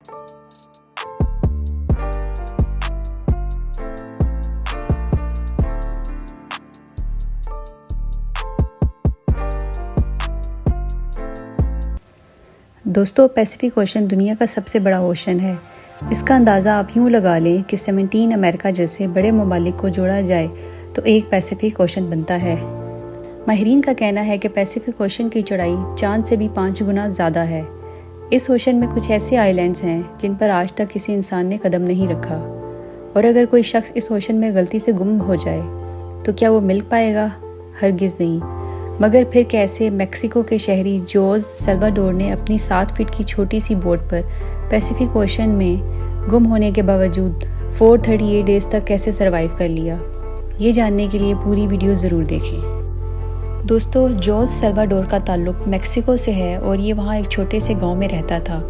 दोस्तों, Pacific ocean दुनिया का सबसे बड़ा ओशन है। इसका अंदाज़ा आप यूँ लगा लें कि 17 अमेरिका जैसे बड़े ममालिक को जोड़ा जाए तो एक पैसिफिक ओशन बनता है। माहिरीन का कहना है कि पैसिफिक ओशन की चौड़ाई चांद से भी 5 गुना ज़्यादा है। इस ओशन में कुछ ऐसे आइलैंड्स हैं जिन पर आज तक किसी इंसान ने कदम नहीं रखा, और अगर कोई शख्स इस ओशन में गलती से गुम हो जाए तो क्या वो मिल पाएगा? हरगिज़ नहीं। मगर फिर कैसे मैक्सिको के शहरी जोस सल्वाडोर ने अपनी 7 फीट की छोटी सी बोट पर पैसिफिक ओशन में गुम होने के बावजूद 438 डेज़ तक कैसे सरवाइव कर लिया? ये जानने के लिए पूरी वीडियो ज़रूर देखें। दोस्तों, जोस सल्वाडोर का ताल्लुक मैक्सिको से है और ये वहाँ एक छोटे से गांव में रहता था।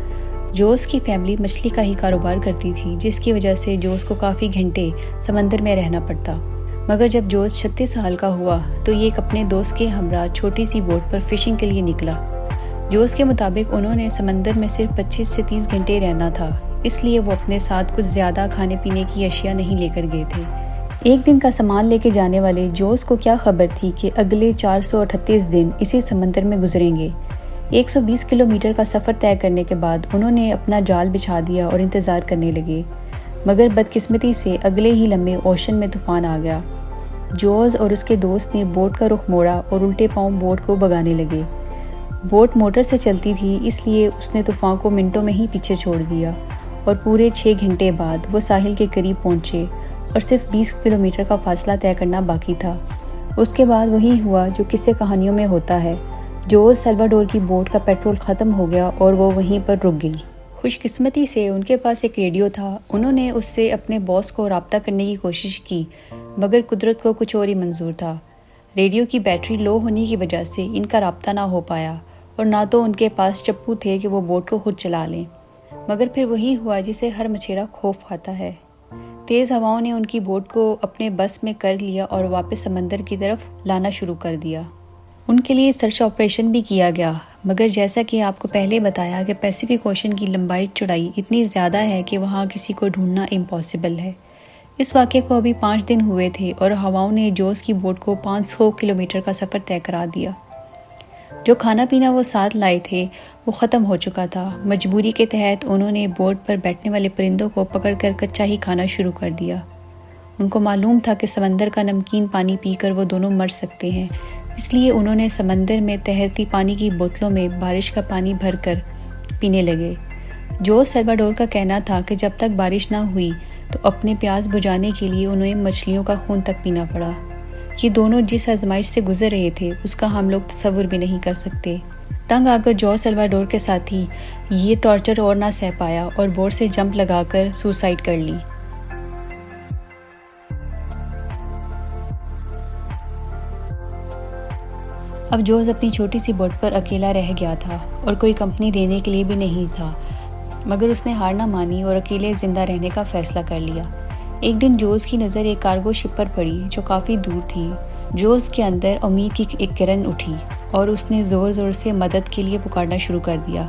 जोस की फैमिली मछली का ही कारोबार करती थी, जिसकी वजह से जोस को काफ़ी घंटे समंदर में रहना पड़ता। मगर जब जोस 36 साल का हुआ तो ये एक अपने दोस्त के हमरा छोटी सी बोट पर फिशिंग के लिए निकला। जोस के मुताबिक उन्होंने समंदर में सिर्फ 25 से 30 घंटे रहना था, इसलिए वो अपने साथ कुछ ज़्यादा खाने पीने की अशिया नहीं लेकर गए थे। एक दिन का सामान लेके जाने वाले जोस को क्या खबर थी कि अगले 438 दिन इसी समंदर में गुजरेंगे। 120 किलोमीटर का सफ़र तय करने के बाद उन्होंने अपना जाल बिछा दिया और इंतज़ार करने लगे। मगर बदकिस्मती से अगले ही लम्हे ओशन में तूफ़ान आ गया। जोस और उसके दोस्त ने बोट का रुख मोड़ा और उल्टे पांव बोट को भगाने लगे। बोट मोटर से चलती थी, इसलिए उसने तूफान को मिनटों में ही पीछे छोड़ दिया और पूरे 6 घंटे बाद वो साहिल के करीब पहुंचे और सिर्फ 20 किलोमीटर का फासला तय करना बाकी था। उसके बाद वही हुआ जो किस्से कहानियों में होता है। जोस सल्वाडोर की बोट का पेट्रोल ख़त्म हो गया और वो वहीं पर रुक गई। खुशकिस्मती से उनके पास एक रेडियो था। उन्होंने उससे अपने बॉस को रब्ता करने की कोशिश की, मगर कुदरत को कुछ और ही मंजूर था। रेडियो की बैटरी लो होने की वजह से इनका रब्ता ना हो पाया और ना तो उनके पास चप्पू थे कि वो बोट को खुद चला लें। मगर फिर वही हुआ जिसे हर मछेरा खौफ खाता है। तेज़ हवाओं ने उनकी बोट को अपने बस में कर लिया और वापस समंदर की तरफ लाना शुरू कर दिया। उनके लिए सर्च ऑपरेशन भी किया गया, मगर जैसा कि आपको पहले बताया कि पैसिफिक ओशन की लंबाई चौड़ाई इतनी ज़्यादा है कि वहाँ किसी को ढूंढना इम्पॉसिबल है। इस वाक़े को अभी 5 दिन हुए थे और हवाओं ने जोस की बोट को 500 किलोमीटर का सफ़र तय करा दिया। जो खाना पीना वो साथ लाए थे वो ख़त्म हो चुका था। मजबूरी के तहत उन्होंने बोट पर बैठने वाले परिंदों को पकड़कर कच्चा ही खाना शुरू कर दिया। उनको मालूम था कि समंदर का नमकीन पानी पीकर वो दोनों मर सकते हैं, इसलिए उन्होंने समंदर में तैरती पानी की बोतलों में बारिश का पानी भरकर पीने लगे। जोस सल्वाडोर का कहना था कि जब तक बारिश ना हुई तो अपने प्यास बुझाने के लिए उन्हें मछलियों का खून तक पीना पड़ा। ये दोनों जिस आजमाइश से गुजर रहे थे उसका हम लोग तसव्वुर भी नहीं कर सकते। तंग आकर जोस सल्वाडोर के साथी ये टॉर्चर और ना सह पाया और बोट से जंप लगाकर सुसाइड कर ली। अब जोस अपनी छोटी सी बोट पर अकेला रह गया था और कोई कंपनी देने के लिए भी नहीं था, मगर उसने हार ना मानी और अकेले ज़िंदा रहने का फ़ैसला कर लिया। एक दिन जोस की नज़र एक कार्गो शिप पर पड़ी जो काफ़ी दूर थी। जोस के अंदर उम्मीद की एक किरण उठी और उसने ज़ोर ज़ोर से मदद के लिए पुकारना शुरू कर दिया।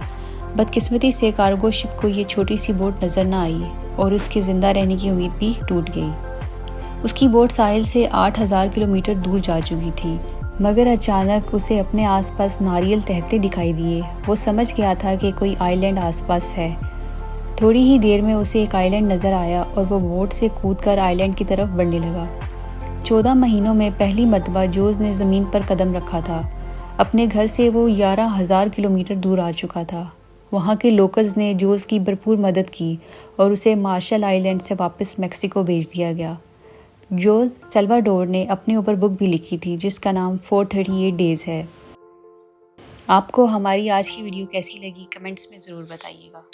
बदकिस्मती से कार्गो शिप को ये छोटी सी बोट नज़र ना आई और उसके ज़िंदा रहने की उम्मीद भी टूट गई। उसकी बोट साहिल से 8000 किलोमीटर दूर जा चुकी थी, मगर अचानक उसे अपने आसपास नारियल तहते दिखाई दिए। वो समझ गया था कि कोई आइलैंड आसपास है। थोड़ी ही देर में उसे एक आइलैंड नज़र आया और वो बोट से कूदकर आइलैंड की तरफ बढ़ने लगा। 14 महीनों में पहली मर्तबा जोस ने ज़मीन पर कदम रखा था। अपने घर से वो 11,000 किलोमीटर दूर आ चुका था। वहाँ के लोकल्स ने जोस की भरपूर मदद की और उसे मार्शल आइलैंड से वापस मैक्सिको भेज दिया गया। जोस सल्वाडोर ने अपने ऊपर बुक भी लिखी थी जिसका नाम 438 डेज़ है। आपको हमारी आज की वीडियो कैसी लगी कमेंट्स में ज़रूर बताइएगा।